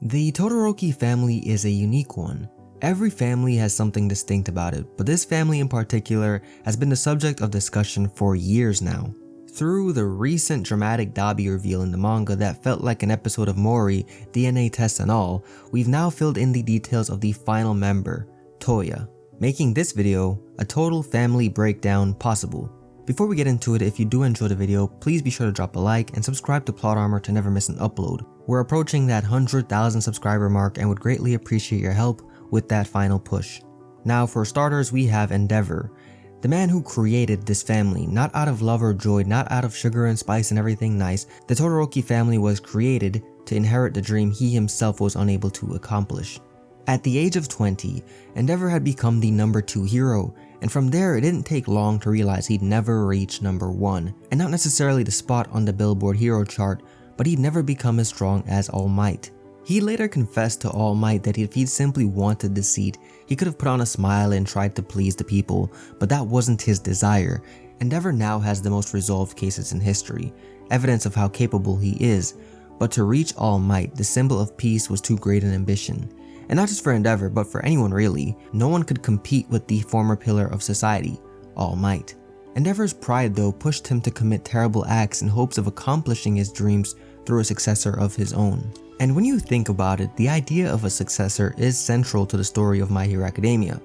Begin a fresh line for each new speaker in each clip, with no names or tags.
The Todoroki family is a unique one. Every family has something distinct about it, but this family in particular has been the subject of discussion for years now. Through the recent dramatic Dabi reveal in the manga that felt like an episode of Mori, DNA tests and all, we've now filled in the details of the final member, Toya, making this video a total family breakdown possible. Before we get into it, if you do enjoy the video, please be sure to drop a like and subscribe to Plot Armor to never miss an upload. We're approaching that 100,000 subscriber mark and would greatly appreciate your help with that final push. Now for starters, we have Endeavor, the man who created this family, not out of love or joy, not out of sugar and spice and everything nice. The Todoroki family was created to inherit the dream he himself was unable to accomplish. At the age of 20, Endeavor had become the number 2 hero, and from there it didn't take long to realize he'd never reach number 1, and not necessarily the spot on the Billboard hero chart, but he'd never become as strong as All Might. He later confessed to All Might that if he'd simply wanted the seat, he could have put on a smile and tried to please the people, but that wasn't his desire. Endeavor now has the most resolved cases in history, evidence of how capable he is, but to reach All Might, the symbol of peace was too great an ambition. And not just for Endeavor, but for anyone really. No one could compete with the former pillar of society, All Might. Endeavor's pride though pushed him to commit terrible acts in hopes of accomplishing his dreams through a successor of his own. And when you think about it, the idea of a successor is central to the story of My Hero Academia,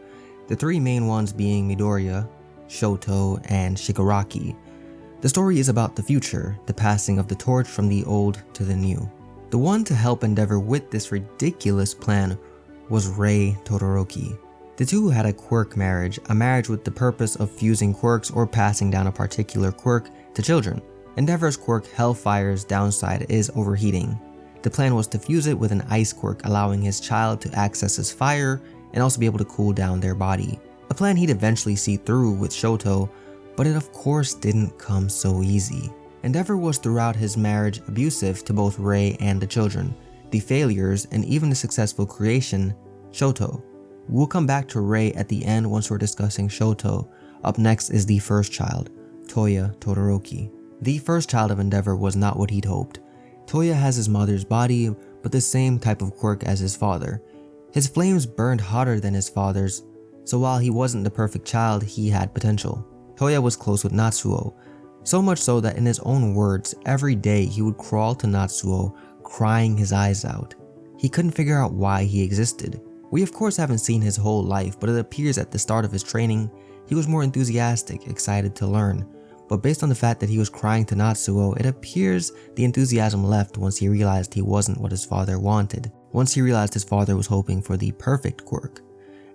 the three main ones being Midoriya, Shoto, and Shigaraki. The story is about the future, the passing of the torch from the old to the new. The one to help Endeavor with this ridiculous plan was Rei Todoroki. The two had a quirk marriage, a marriage with the purpose of fusing quirks or passing down a particular quirk to children. Endeavor's quirk Hellfire's downside is overheating. The plan was to fuse it with an ice quirk, allowing his child to access his fire and also be able to cool down their body. A plan he'd eventually see through with Shoto, but it of course didn't come so easy. Endeavor was throughout his marriage abusive to both Rei and the children, the failures, and even the successful creation, Shoto. We'll come back to Rei at the end once we're discussing Shoto. Up next is the first child, Toya Todoroki. The first child of Endeavor was not what he'd hoped. Toya has his mother's body, but the same type of quirk as his father. His flames burned hotter than his father's, so while he wasn't the perfect child, he had potential. Toya was close with Natsuo, so much so that in his own words, every day he would crawl to Natsuo, crying his eyes out. He couldn't figure out why he existed. We of course haven't seen his whole life, but it appears at the start of his training, he was more enthusiastic, excited to learn. But based on the fact that he was crying to Natsuo, it appears the enthusiasm left once he realized he wasn't what his father wanted. Once he realized his father was hoping for the perfect quirk.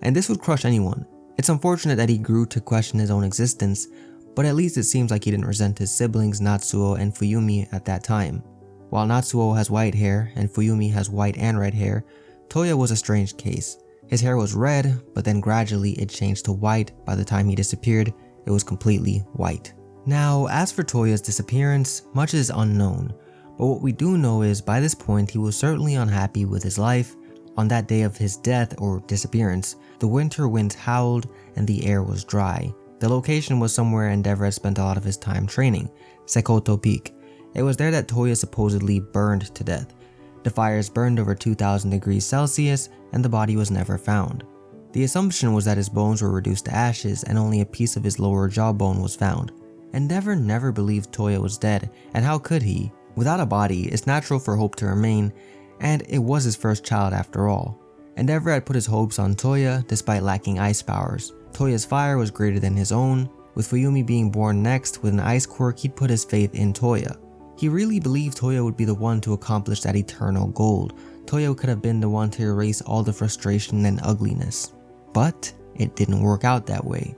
And this would crush anyone. It's unfortunate that he grew to question his own existence, but at least it seems like he didn't resent his siblings Natsuo and Fuyumi at that time. While Natsuo has white hair and Fuyumi has white and red hair, Toya was a strange case. His hair was red, but then gradually it changed to white. By the time he disappeared, it was completely white. Now, as for Toya's disappearance, much is unknown, but what we do know is by this point he was certainly unhappy with his life. On that day of his death or disappearance, the winter winds howled and the air was dry. The location was somewhere Endeavor had spent a lot of his time training, Sekoto Peak. It was there that Toya supposedly burned to death. The fires burned over 2000 degrees Celsius and the body was never found. The assumption was that his bones were reduced to ashes and only a piece of his lower jawbone was found. Endeavor never believed Toya was dead, and how could he? Without a body, it's natural for hope to remain, and it was his first child after all. Endeavor had put his hopes on Toya despite lacking ice powers. Toya's fire was greater than his own. With Fuyumi being born next with an ice quirk, he'd put his faith in Toya. He really believed Toya would be the one to accomplish that eternal goal. Toya could have been the one to erase all the frustration and ugliness. But it didn't work out that way.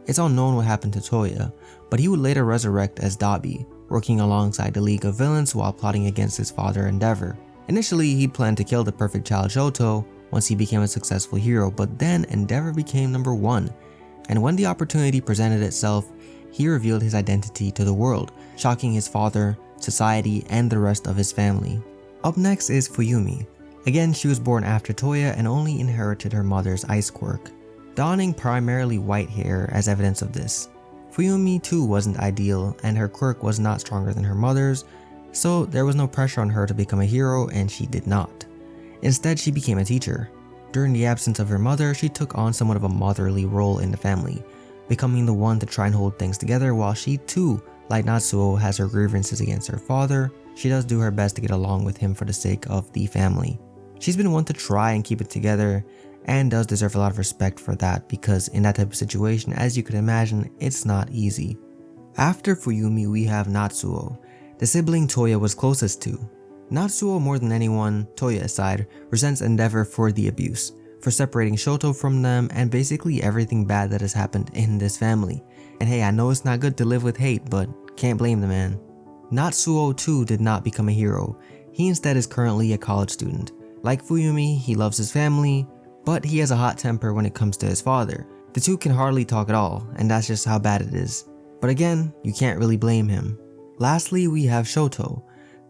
It's unknown what happened to Toya, but he would later resurrect as Dabi, working alongside the League of Villains while plotting against his father Endeavor. Initially, he planned to kill the perfect child Shoto once he became a successful hero, but then Endeavor became number 1, and when the opportunity presented itself, he revealed his identity to the world, shocking his father, society, and the rest of his family. Up next is Fuyumi. Again, she was born after Toya and only inherited her mother's ice quirk, donning primarily white hair as evidence of this. Fuyumi too wasn't ideal, and her quirk was not stronger than her mother's, so there was no pressure on her to become a hero, and she did not. Instead, she became a teacher. During the absence of her mother, she took on somewhat of a motherly role in the family, becoming the one to try and hold things together while she too, like Natsuo, has her grievances against her father. She does do her best to get along with him for the sake of the family. She's been one to try and keep it together and does deserve a lot of respect for that because in that type of situation, as you can imagine, it's not easy. After Fuyumi, we have Natsuo, the sibling Toya was closest to. Natsuo, more than anyone, Toya aside, resents Endeavor for the abuse, for separating Shoto from them, and basically everything bad that has happened in this family. And hey, I know it's not good to live with hate, but can't blame the man. Natsuo too did not become a hero. He instead is currently a college student. Like Fuyumi, he loves his family, but he has a hot temper when it comes to his father. The two can hardly talk at all, and that's just how bad it is. But again, you can't really blame him. Lastly, we have Shoto,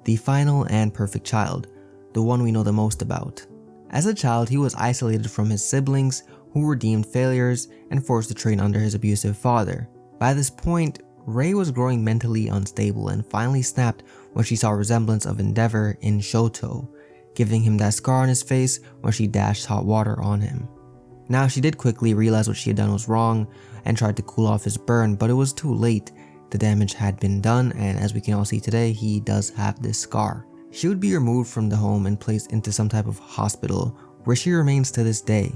the final and perfect child, the one we know the most about. As a child, he was isolated from his siblings, who were deemed failures and forced to train under his abusive father. By this point, Rei was growing mentally unstable and finally snapped when she saw a resemblance of Endeavor in Shoto, giving him that scar on his face when she dashed hot water on him. Now, she did quickly realize what she had done was wrong and tried to cool off his burn, but it was too late. The damage had been done, and as we can all see today, he does have this scar. She would be removed from the home and placed into some type of hospital, where she remains to this day.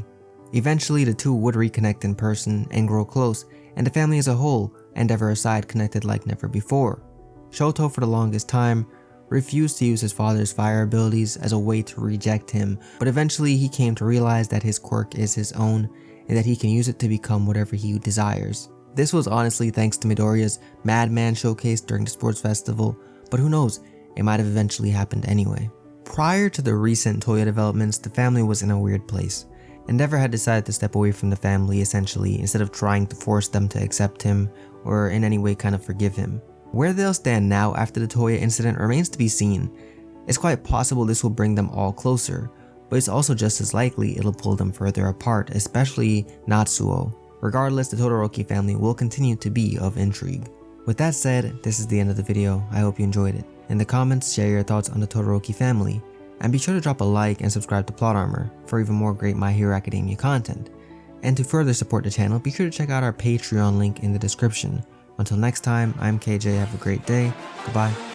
Eventually, the two would reconnect in person and grow close, and the family as a whole, Endeavor aside, connected like never before. Shoto, for the longest time, refused to use his father's fire abilities as a way to reject him, but eventually he came to realize that his quirk is his own, and that he can use it to become whatever he desires. This was honestly thanks to Midoriya's Madman showcase during the sports festival, but who knows, it might have eventually happened anyway. Prior to the recent Toya developments, the family was in a weird place. Endeavor had decided to step away from the family essentially, instead of trying to force them to accept him or in any way kind of forgive him. Where they'll stand now after the Toya incident remains to be seen. It's quite possible this will bring them all closer, but it's also just as likely it'll pull them further apart, especially Natsuo. Regardless, the Todoroki family will continue to be of intrigue. With that said, this is the end of the video. I hope you enjoyed it. In the comments, share your thoughts on the Todoroki family, and be sure to drop a like and subscribe to Plot Armor for even more great My Hero Academia content. And to further support the channel, be sure to check out our Patreon link in the description. Until next time, I'm KJ, have a great day, goodbye.